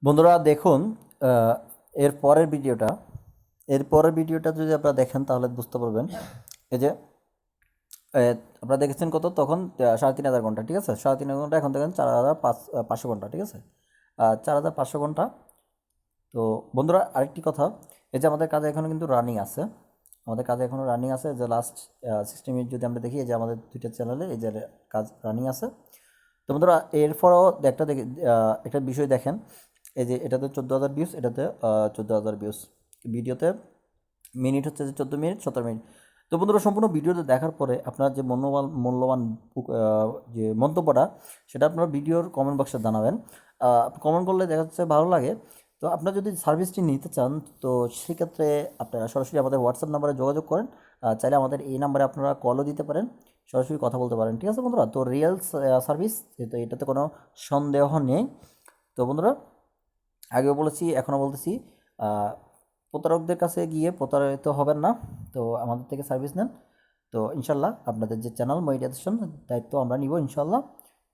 বন্ধুরা দেখুন, আহ, এর পরের ভিডিওটা যদি আপনারা দেখেন তাহলে বুঝতে পারবেন। এই যে আপনারা দেখেছেন কত তখন 3500 ঘন্টা, ঠিক আছে? 3500 ঘন্টা, এখন দেখেন 4500 ঘন্টা, ঠিক আছে? 4500 ঘন্টা। তো বন্ধুরা আরেকটি কথা, এই যে আমাদের কাজ এখনও কিন্তু রানিং আছে, যে লাস্ট 60 মিনিট যদি আমরা দেখি, এই যে আমাদের দুইটা চ্যানেলে এই যে কাজ রানিং আছে। তো বন্ধুরা এরপরও একটা বিষয় দেখেন, এই যে এটাতে 14,000 ভিউজ, এটাতে 14,000 ভিউজ। ভিডিওতে মিনিট হচ্ছে যে 14 মিনিট, 17 মিনিট। তো বন্ধুরা সম্পূর্ণ ভিডিওতে দেখার পরে আপনার যে মূল্যবান যে মন্তব্যটা, সেটা আপনারা ভিডিওর কমেন্ট বক্সে জানাবেন। কমেন্ট করলে দেখা যাচ্ছে ভালো লাগে। তো আপনারা যদি সার্ভিসটি নিতে চান, তো সেক্ষেত্রে আপনারা সরাসরি আমাদের হোয়াটসঅ্যাপ নাম্বারে যোগাযোগ করেন। চাইলে আমাদের এই নাম্বারে আপনারা কলও দিতে পারেন, সরাসরি কথা বলতে পারেন, ঠিক আছে বন্ধুরা? তো রিয়েল সার্ভিস, তো এটাতে কোনো সন্দেহ নেই। তো বন্ধুরা আগেও বলেছি, এখনও বলতেছি, আহ, প্রতারকদের কাছে গিয়ে প্রতারিত হবেন না। তো আমাদের থেকে সার্ভিস নেন। তো ইনশাল্লাহ আপনাদের যে চ্যানেল মনিটাইজেশন দায়িত্ব আমরা নিব ইনশাল্লাহ।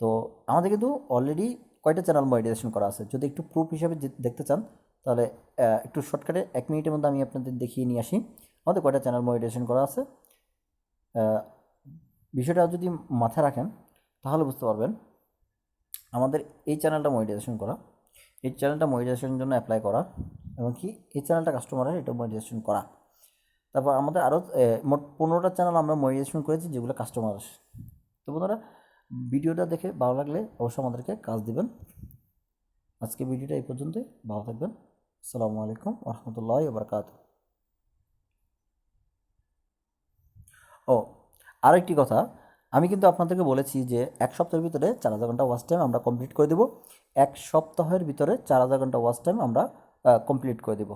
তো আমাদের কিন্তু অলরেডি কয়টা চ্যানেল মনিটাইজেশন করা আছে, যদি একটু প্রুফ হিসাবে দেখতে চান, তাহলে একটু শর্টকাটে 1 মিনিটের মধ্যে আমি আপনাদের দেখিয়ে নিয়ে আসি আমাদের কয়টা চ্যানেল মনিটাইজেশন করা আছে। আহ, বিষয়টা যদি মাথায় রাখেন তাহলে বুঝতে পারবেন। আমাদের এই চ্যানেলটা মনিটাইজেশন করা, এই চ্যানেলটা মনিটাইজেশনের জন্য অ্যাপ্লাই করা, এবং কি এই চ্যানেলটা কাস্টমারের এটা মনিটাইজেশন করা। তারপর আমাদের আরও মোট 15টা চ্যানেল আমরা মনিটাইজেশন করেছি, যেগুলো কাস্টমার। তো বন্ধুরা ভিডিওটা দেখে ভালো লাগলে অবশ্যই আমাদেরকে কাজ দিবেন। আজকে ভিডিওটা এই পর্যন্তই, ভালো থাকবেন। আসসালামু আলাইকুম রহমতুল্লাহি ওবরাকাতুহু। ও, আরেকটি কথা, আমি কিন্তু আপনাদেরকে বলেছি যে 1 সপ্তাহের ভিতরে 4,000 ঘন্টা ওয়াচ টাইম আমরা কমপ্লিট করে দেবো। 1 সপ্তাহের ভিতরে 4,000 ঘন্টা ওয়াচ টাইম আমরা কমপ্লিট করে দেবো।